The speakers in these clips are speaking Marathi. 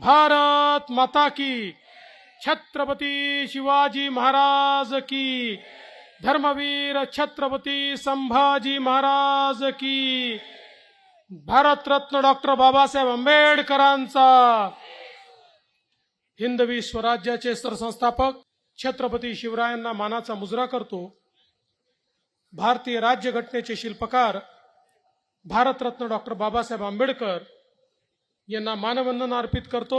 भारत माता की, छत्रपती शिवाजी महाराज की, धर्मवीर छत्रपती संभाजी महाराज की, भारतरत्न डॉक्टर बाबासाहेब आंबेडकरांचा, हिंदवी स्वराज्याचे सरसंस्थापक छत्रपती शिवरायांना मानाचा मुजरा करतो. भारतीय राज्यघटनेचे शिल्पकार भारतरत्न डॉक्टर बाबासाहेब आंबेडकर यांना मानवंदना अर्पित करतो.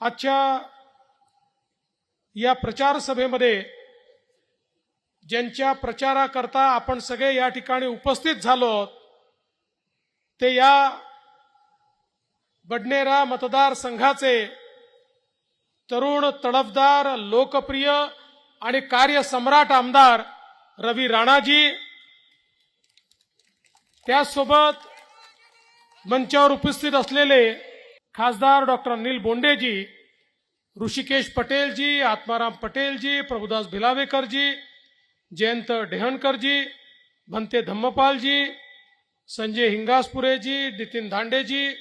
आजच्या या प्रचार सभेमध्ये ज्यांच्या प्रचाराकरता आपण सगळे या ठिकाणी उपस्थित झालो ते या बडनेरा मतदारसंघाचे तरुण, तडफदार, लोकप्रिय आणि कार्यसम्राट आमदार रवी राणाजी, त्याचसोबत मंचावर उपस्थित असलेले खासदार डॉक्टर अनिल बोंडेजी, ऋषिकेश पटेलजी, आत्माराम पटेलजी, प्रभुदास भिलावेकरजी, जयंत डेहणकरजी, भंते धम्मपालजी, संजय हिंगासपुरेजी, नितीन धांडेजी,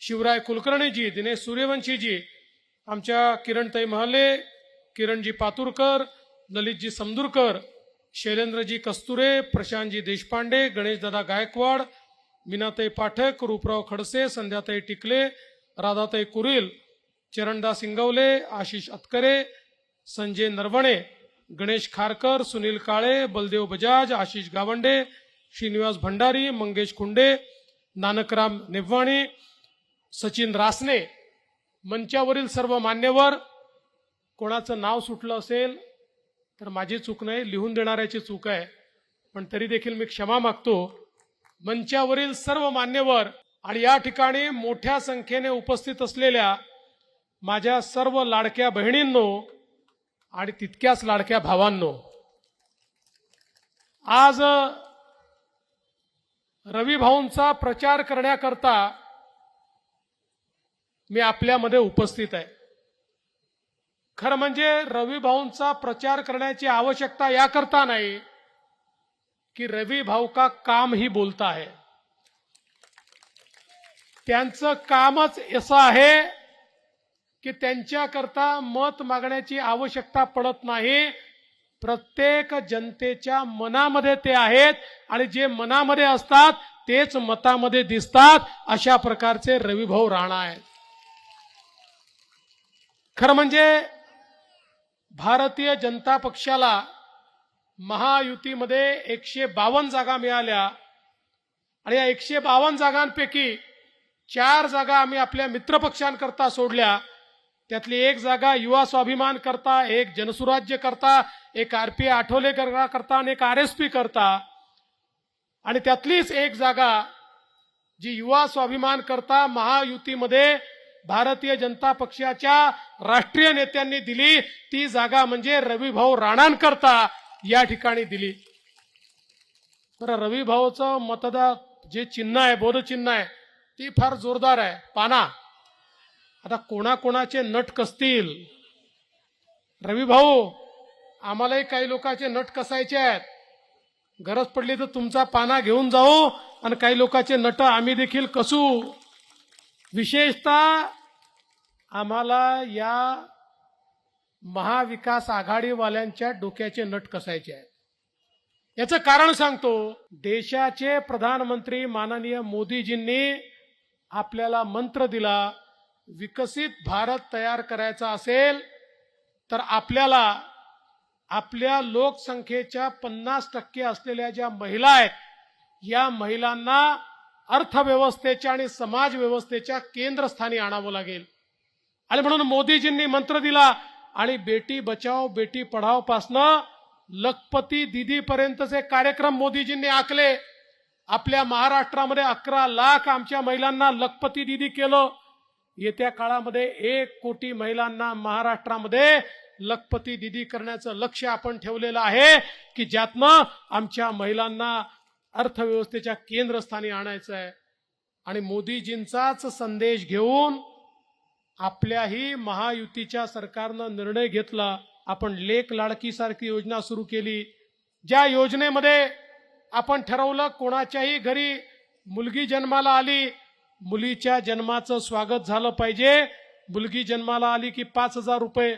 शिवराय कुलकर्णीजी, दिनेश सूर्यवंशीजी, आमच्या किरणताई महले, किरणजी पातुरकर, ललितजी समदुरकर, शैलेंद्रजी कस्तुरे, प्रशांतजी देशपांडे, गणेशदादा गायकवाड, मीनाताई पाठक, रूपराव खडसे, संध्याताई टिकले, राधाताई कुरील, चरणदास इंगवले, आशिष अतकरे, संजय नरवणे, गणेश खारकर, सुनील काळे, बलदेव बजाज, आशिष गावंडे, श्रीनिवास भंडारी, मंगेश खुंडे, नानकराम नेव्वाणी, सचिन रासने, मंचावरील सर्व मान्यवर. कोणाचं नाव सुटलं असेल तर माझी चूक नाही, लिहून देणाऱ्याची चूक आहे, पण तरी देखील मी क्षमा मागतो. मंचावरील सर्व मान्यवर आणि या ठिकाणी मोठ्या संख्येने उपस्थित असलेल्या माझ्या सर्व लाडक्या बहिणींनो आणि तितक्याच लाडक्या भावांनो, आज रवी भाऊंचा प्रचार करण्याकरता मी आपल्यामध्ये उपस्थित आहे. खरं म्हणजे रवी भाऊंचा प्रचार करण्याची आवश्यकता याकरता नाही कि रवी भाऊ का काम ही बोलता है. त्यांचं कामच असं आहे की त्यांच्याकरता मत मागण्याची आवश्यकता पडत नाही. प्रत्येक जनतेच्या मनामध्ये ते आहेत आणि जे मनामध्ये असतात तेच मतामध्ये दिसतात. अशा प्रकारचे रविभाऊ राणा आहेत. खरं म्हणजे भारतीय जनता पक्षाला महायुतीमध्ये 152 जागा मिळाल्या आणि या 152 जागांपैकी 4 जागा आम्ही आपल्या मित्रपक्षांकरता सोडल्या. त्यातली एक जागा युवा स्वाभिमान करता, एक जनसुराज्य करता, एक आरपी आठवले करता आणि एक आरएसपी करता. आणि त्यातलीच एक जागा जी युवा स्वाभिमान करता महायुतीमध्ये भारतीय जनता पक्षाच्या राष्ट्रीय नेत्यांनी दिली, ती जागा म्हणजे रविभाऊ राणांकरता या ठिकाणी दिली. तर रविभाऊचं मतदार जे चिन्ह आहे, बोधचिन्ह आहे, ती फार जोरदार आहे, पाना. आता कोणाकोणाचे नट कसतील. रविभाऊ, आम्हालाही काही लोकांचे नट कसायचे आहेत. गरज पडली तर तुमचा पाना घेऊन जाऊ आणि काही लोकांचे नट आम्ही देखील कसू. विशेषतः आम्हाला या महाविकास आघाडीवाल्यांच्या डोक्याचे नट कसायचे आहेत. याचं कारण सांगतो. देशाचे प्रधानमंत्री माननीय मोदीजींनी आपल्याला मंत्र दिला, विकसित भारत तयार करायचा असेल तर आपल्याला आपल्या लोकसंख्येच्या 50% असलेल्या ज्या महिला आहेत, या महिलांना अर्थव्यवस्थेच्या आणि समाज व्यवस्थेच्या केंद्रस्थानी आणावं लागेल. आणि म्हणून मोदीजींनी मंत्र दिला आणि बेटी बचाओ बेटी पढाओ पासनं लखपती दीदी पर्यंतचे कार्यक्रम मोदीजींनी आखले. आपल्या महाराष्ट्रामध्ये 11 लाख आमच्या महिलांना लखपती दीदी केलं. येत्या काळामध्ये 1 कोटी महिलांना महाराष्ट्रामध्ये लखपती दीदी करण्याचं लक्ष्य आपण ठेवलेलं आहे की ज्यातनं आमच्या महिलांना अर्थव्यवस्थेच्या केंद्रस्थानी आणायचं आहे. आणि मोदीजींचाच संदेश घेऊन आपल्याही महायुतीच्या सरकारनं निर्णय घेतला. आपण लेक लाडकी सारखी योजना सुरू केली, ज्या योजनेमध्ये आपण ठरवलं कोणाच्याही घरी मुलगी जन्माला आली मुलीच्या जन्माचं स्वागत झालं पाहिजे. मुलगी जन्माला आली की 5,000 रुपये,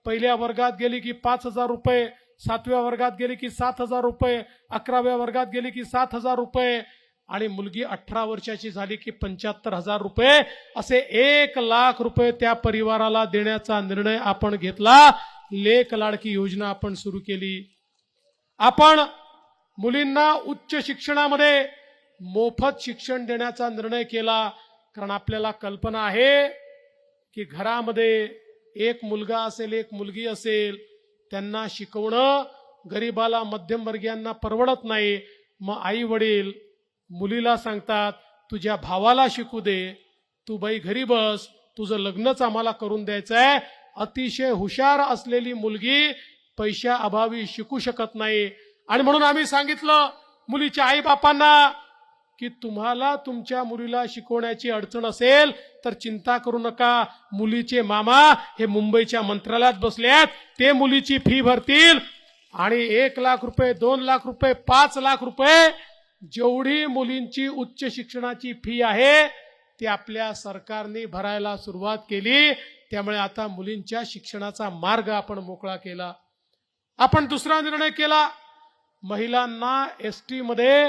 पहिल्या वर्गात गेली की 5,000 रुपये, 7व्या वर्गात गेली की 7,000 रुपये, 11व्या वर्गात गेली की 7,000 रुपये आणि मुलगी 18 वर्षाची झाली की 75,000 रुपये, असे 1,00,000 रुपये त्या परिवाराला देण्याचा निर्णय आपण घेतला. लेक लाडकी योजना आपण सुरू केली. आपण मुलींना उच्च शिक्षणामध्ये मोफत शिक्षण देण्याचा निर्णय केला. कारण आपल्याला कल्पना आहे की घरामध्ये एक मुलगा असेल, एक मुलगी असेल, त्यांना शिकवणं गरीबाला, मध्यमवर्गीयांना परवडत नाही. मग आई वडील मुलीला सांगतात, तुझ्या भावाला शिकू दे, तू बाई घरी बस, तुझं लग्नच आम्हाला करून द्यायचंय. अतिशय हुशार असलेली मुलगी पैशा अभावी शिकू शकत नाही. आणि म्हणून आम्ही सांगितलं मुलीच्या आई बापांना की तुम्हाला तुमच्या मुलीला शिकवण्याची अडचण असेल तर चिंता करू नका. मुलीचे मामा हे मुंबईच्या मंत्रालयात बसलेत, ते मुलीची फी भरतील आणि 1,00,000 रुपये, 2,00,000 रुपये, 5,00,000 रुपये जेवढी मुलींची उच्च शिक्षणाची फी आहे ती आपल्या सरकारने भरायला सुरुवात केली. त्यामुळे आता मुलींच्या शिक्षणाचा मार्ग आपण मोकळा केला. आपण दुसरा निर्णय केला, महिलांना एसटी मध्ये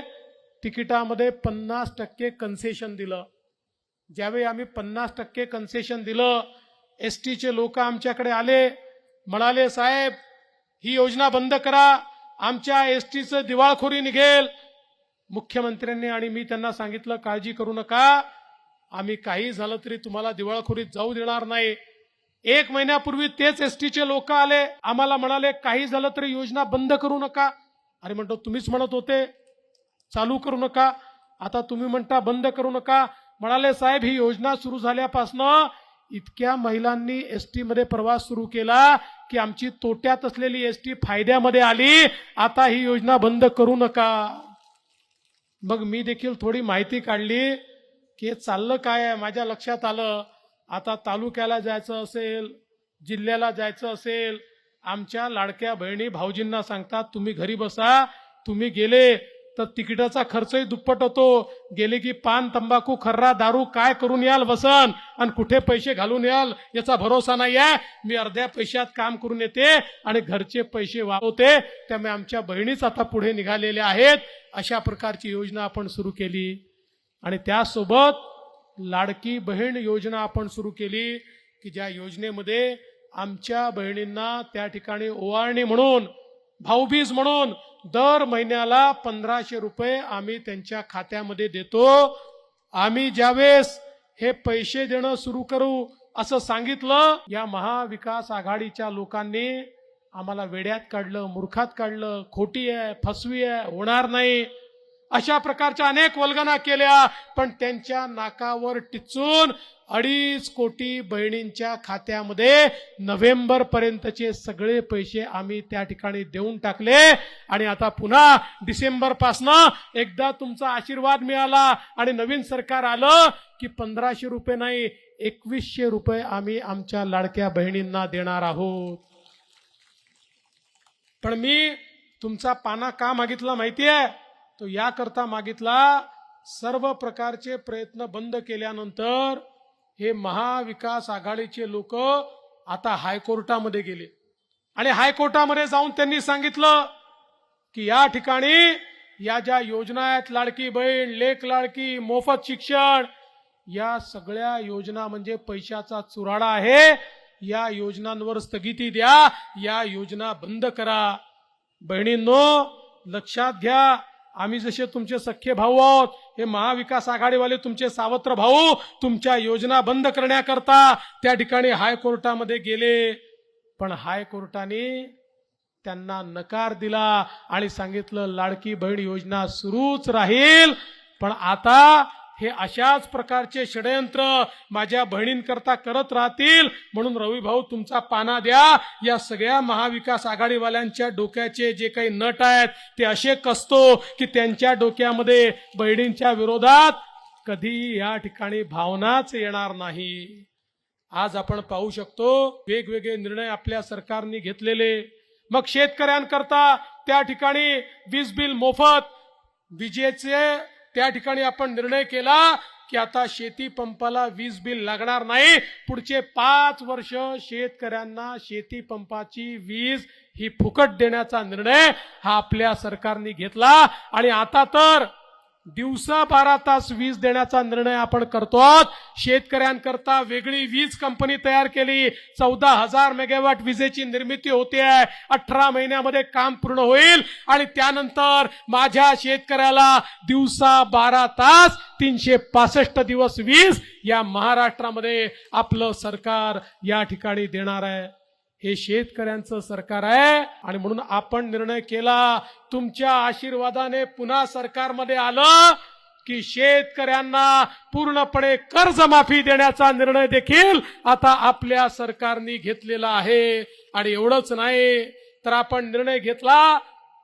तिकिटामध्ये 50% कन्सेशन दिलं. ज्यावेळी आम्ही 50% कन्सेशन दिलं, एसटीचे लोक आमच्याकडे आले, म्हणाले साहेब ही योजना बंद करा, आमच्या एसटीचं दिवाळखोरी निघेल. मुख्यमंत्र्यांनी आणि मी त्यांना सांगितलं काळजी करू नका, आम्ही काही झालं तरी तुम्हाला दिवाळखोरीत जाऊ देणार नाही. 1 महिन्यापूर्वी तेच एसटीचे लोक आले, आम्हाला म्हणाले काही झालं तरी योजना बंद करू नका. अरे म्हणतो तुम्हीच म्हणत होते चालू करू नका, आता तुम्ही म्हणता बंद करू नका. म्हणाले साहेब ही योजना सुरू झाल्यापासनं इतक्या महिलांनी एसटी मध्ये प्रवास सुरू केला की आमची तोट्यात असलेली एसटी फायद्यामध्ये आली. आता ही योजना बंद करू नका. मग मी देखील थोडी माहिती काढली की हे चाललं काय आहे. माझ्या लक्षात आलं, आता तालुक्याला जायचं असेल, जिल्ह्याला जायचं असेल, आमच्या लाडक्या बहिणी भाऊजींना सांगतात तुम्ही घरी बसा, तुम्ही गेले तर तिकिटाचा खर्चही दुप्पट होतो. गेले की पान, तंबाखू, खर्रा, दारू काय करून याल वसन आणि कुठे पैसे घालून याल याचा भरोसा नाही आहे. मी अर्ध्या पैशात काम करून येते आणि घरचे पैसे वापरते. त्यामुळे आमच्या बहिणीच आता पुढे निघालेल्या आहेत. अशा प्रकारची योजना आपण सुरू केली. आणि त्यासोबत लाडकी बहीण योजना आपण सुरू केली की ज्या योजनेमध्ये आमच्या बहिणींना त्या ठिकाणी ओवाळणी म्हणून, भाऊबीज म्हणून दर महिन्याला 1,500 रुपये आम्ही त्यांच्या खात्यामध्ये देतो. आम्ही ज्यावेळेस हे पैसे देणं सुरू करू असं सांगितलं, या महाविकास आघाडीच्या लोकांनी आम्हाला वेड्यात काढलं, मूर्खात काढलं, खोटी आहे, फसवी आहे, होणार नाही, अशा प्रकारच्या अनेक वल्गना केल्या. पण त्यांच्या नाकावर टिचून 2.5 कोटी बहिणींच्या खात्यामध्ये नोव्हेंबर पर्यंतचे सगळे पैसे आम्ही त्या ठिकाणी देऊन टाकले. आणि आता पुन्हा डिसेंबर पासनं एकदा तुमचा आशीर्वाद मिळाला आणि नवीन सरकार आलं की 1,500 रुपये नाही 2,100 रुपये आम्ही आमच्या लाडक्या बहिणींना देणार आहोत. पण मी तुमचा पाना का मागितला माहितीये? तो याकरता मागितला, सर्व प्रकारचे प्रयत्न बंद केल्यानंतर हे महाविकास आघाडीचे लोक आता हायकोर्टामध्ये गेले आणि हायकोर्टामध्ये जाऊन त्यांनी सांगितलं की या ठिकाणी या ज्या योजना आहेत, लाडकी बहीण, लेक लाडकी, मोफत शिक्षण, या सगळ्या योजना म्हणजे पैशाचा चुराडा आहे. या योजनांवर स्थगिती द्या, या योजना बंद करा. बहिणींनो लक्षात घ्या, आम्ही जसे तुमचे सख्खे भाऊ आहोत, हे महाविकास आघाडीवाले तुमचे सावत्र भाऊ तुमच्या योजना बंद करण्याकरता त्या ठिकाणी हायकोर्टामध्ये गेले. पण हायकोर्टाने त्यांना नकार दिला आणि सांगितलं लाडकी बहीण योजना सुरूच राहील. पण आता हे अशाच प्रकारचे षडयंत्र माझ्या बहिणींकरता करत राहतील. म्हणून रवी भाऊ तुमचा पाना द्या. या सगळ्या महाविकास आघाडीवाल्यांच्या डोक्याचे जे काही नट आहेत ते असे कसतो की त्यांच्या डोक्यामध्ये बहिणींच्या विरोधात कधी या ठिकाणी भावनाच येणार नाही. आज आपण पाहू शकतो वेगवेगळे निर्णय आपल्या सरकारने घेतलेले. मग शेतकऱ्यांकरता त्या ठिकाणी वीज बिल मोफत, विजेचे त्या ठिकाणी आपण निर्णय केला की आता शेती पंपाला वीज बिल लागणार नाही, पुढचे 5 वर्ष शेतकऱ्यांना शेती पंपाची वीज ही फुकट देण्याचा निर्णय हा आपल्या सरकारने घेतला। आणि आता तर दिवसा 12 तास वीज देण्याचा निर्णय आपण करतो। शेतकऱ्यांकरता वेगळी वीज कंपनी तयार केली, 14,000 मेगावॅट विजेची निर्मिती होते, 18 महिन्यामध्ये काम पूर्ण होईल आणि त्यानंतर माझ्या शेतकऱ्याला दिवसा 12 तास 365 दिवस वीज या महाराष्ट्रामध्ये आपलं सरकार या ठिकाणी देणार आहे। हे शेतकऱ्यांचं सरकार आहे आणि म्हणून आपण निर्णय केला, तुमच्या आशीर्वादाने पुन्हा सरकारमध्ये आलं की शेतकऱ्यांना पूर्णपणे कर्जमाफी देण्याचा निर्णय देखील आता आपल्या सरकारने घेतलेला आहे। आणि एवढंच नाही तर आपण निर्णय घेतला,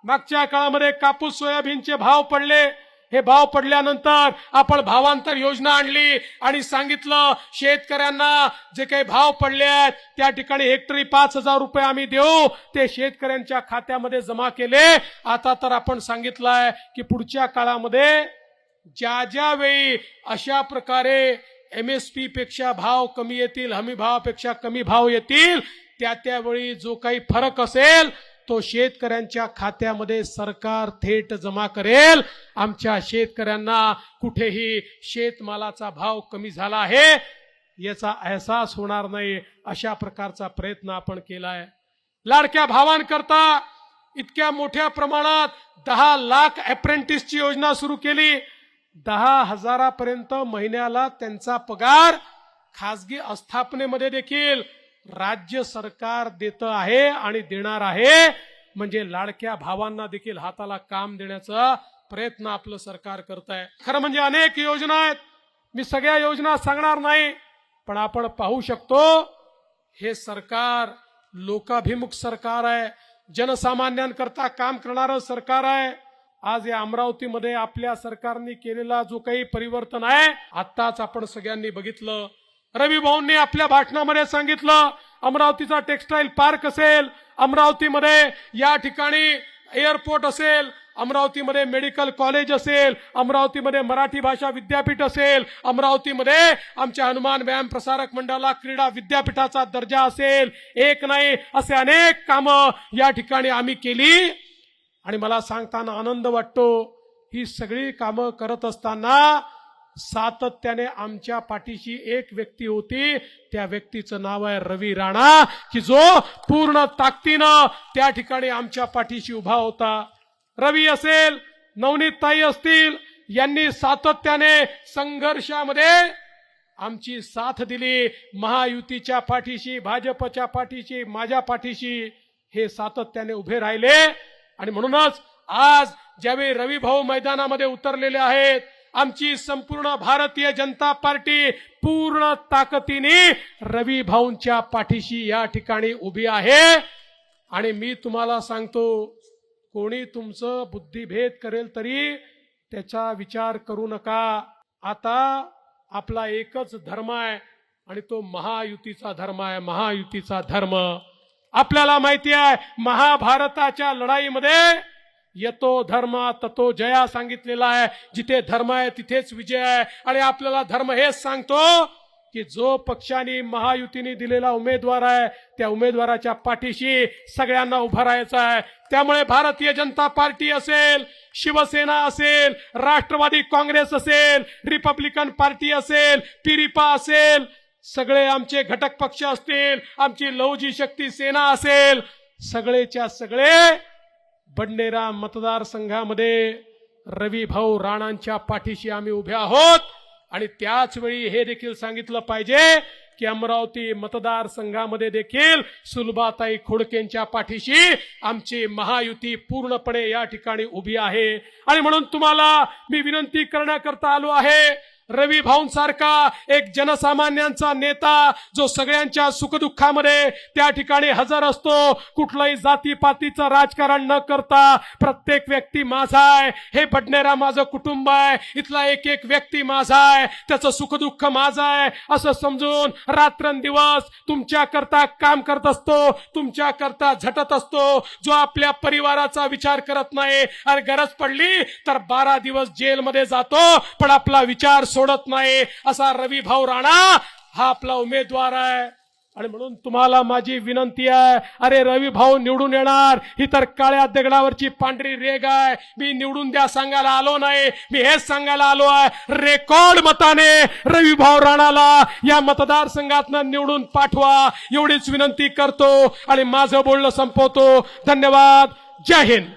मागच्या काळामध्ये कापूस सोयाबीनचे भाव पडले, हे भाव पडल्यानंतर आपण भावांतर योजना आणली आणि सांगितलं शेतकऱ्यांना जे काही भाव पडले आहेत त्या ठिकाणी हेक्टरी 5,000 रुपये आम्ही देऊ, ते शेतकऱ्यांच्या खात्यामध्ये जमा केले। आता तर आपण सांगितलंय की पुढच्या काळामध्ये ज्या वेळी अशा प्रकारे MSP पेक्षा भाव कमी येतील, हमी भावापेक्षा कमी भाव येतील, त्यावेळी जो काही फरक असेल तो शेतकऱ्यांच्या खात्यामध्ये सरकार थेट जमा करेल। आमच्या शेतकऱ्यांना कुठेही शेतमालाचा भाव कमी झाला आहे याचा अहसास होणार नाही, अशा प्रकारचा प्रयत्न आपण केलाय। लाडक्या भावांकरता इतक्या मोठ्या प्रमाणात 10 लाख अप्रेंटिसची योजना सुरू केली। 10,000 पर्यंत महिन्याला त्यांचा पगार खासगी आस्थापनेमध्ये देखील राज्य सरकार देत आहे आणि देणार आहे। म्हणजे लाडक्या भावांना देखील हाताला काम देण्याचा प्रयत्न आपलं सरकार करत आहे। खरं म्हणजे अनेक योजना आहेत, मी सगळ्या योजना सांगणार नाही, पण आपण पाहू शकतो हे सरकार लोकाभिमुख सरकार आहे, जनसामान्यांकरता काम करणारं सरकार आहे। आज या अमरावतीमध्ये आपल्या सरकारने केलेला जो काही परिवर्तन आहे आताच आपण सगळ्यांनी बघितलं। रवी भाऊंनी आपल्या भाषणामध्ये सांगितलं अमरावतीचा टेक्सटाईल पार्क असेल, अमरावतीमध्ये या ठिकाणी एअरपोर्ट असेल, अमरावतीमध्ये मेडिकल कॉलेज असेल, अमरावतीमध्ये मराठी भाषा विद्यापीठ असेल, अमरावतीमध्ये आमच्या हनुमान व्यायाम प्रसारक मंडळाला क्रीडा विद्यापीठाचा दर्जा असेल, एक नाही असे अनेक कामं या ठिकाणी आम्ही केली। आणि मला सांगताना आनंद वाटतो, ही सगळी कामं करत असताना सातत्याने आमच्या पाठीशी एक व्यक्ती होती, त्या व्यक्तीचं नाव आहे रवी राणा, की जो पूर्ण ताकदीनं त्या ठिकाणी आमच्या पाठीशी उभा होता। रवी असेल, नवनीत ताई असतील, यांनी सातत्याने संघर्षामध्ये आमची साथ दिली। महायुतीच्या पाठीशी, भाजपच्या पाठीशी, माझ्या पाठीशी हे सातत्याने उभे राहिले। आणि म्हणूनच आज ज्यावेळी रवी भाऊ मैदानामध्ये उतरलेले आहेत, आमची संपूर्ण भारतीय जनता पार्टी पूर्ण ताकदीने रवी भाऊंच्या पाठीशी या ठिकाणी उभी आहे। आणि मी तुम्हाला सांगतो, कोणी तुमचं बुद्धिभेद करेल तरी त्याचा विचार करू नका। आता आपला एकच धर्म आहे आणि तो महायुतीचा धर्म आहे, महायुतीचा धर्म। आपल्याला माहिती आहे महाभारताच्या लढाईमध्ये यतो धर्म ततो जया सांगितलेला आहे, जिथे धर्म आहे तिथेच विजय आहे। आणि आपल्याला धर्म हेच सांगतो की जो पक्षाने महायुतीने दिलेला उमेदवार आहे त्या उमेदवाराच्या पाठीशी सगळ्यांना उभं राहायचं आहे। त्यामुळे भारतीय जनता पार्टी असेल, शिवसेना असेल, राष्ट्रवादी काँग्रेस असेल, रिपब्लिकन पार्टी असेल, पिरिपा असेल, सगळे आमचे घटक पक्ष असतील, आमची लवजी शक्ती सेना असेल, सगळेच्या सगळे बडनेरा मतदारसंघामध्ये रवी भाऊ राणांच्या पाठीशी आम्ही उभे आहोत। आणि त्याच वेळी हे देखील सांगितलं पाहिजे की अमरावती मतदारसंघामध्ये देखील सुलभाताई खोडकेंच्या पाठीशी आमची महायुती पूर्णपणे या ठिकाणी उभी आहे। आणि म्हणून तुम्हाला मी विनंती करण्याकरता आलो आहे, रवी भाऊंसारखा एक जनसामान्यांचा नेता जो सगळ्यांच्या सुखदुःखामध्ये त्या ठिकाणी हजर असतो, कुठलाही जातीपातीचं राजकारण न करता प्रत्येक व्यक्ती माझा आहे, हे बडनेरा माझं कुटुंब आहे, इथला एक एक व्यक्ती माझा आहे, त्याचं सुखदुःख माझं आहे असं समजून रात्रंदिवस तुमच्या करता काम करत असतो, तुमच्या करता झटत असतो, जो आपल्या परिवाराचा विचार करत नाही आणि गरज पडली तर 12 दिवस जेलमध्ये जातो, पण आपला विचार सोडत नाही असा रवी भाऊ राणा हा आपला उमेदवार आहे. आणि म्हणून तुम्हाला माझी विनंती आहे, अरे रवी भाऊ निवडून येणार ही तर काळ्या दगडावरची पांढरी रेग आहे. मी निवडून द्या सांगायला आलो नाही, मी हेच सांगायला आलो आहे, रेकॉर्ड मताने रवी भाऊ राणाला या मतदारसंघातनं निवडून पाठवा एवढीच विनंती करतो आणि माझं बोलणं संपवतो. धन्यवाद. जय हिंद.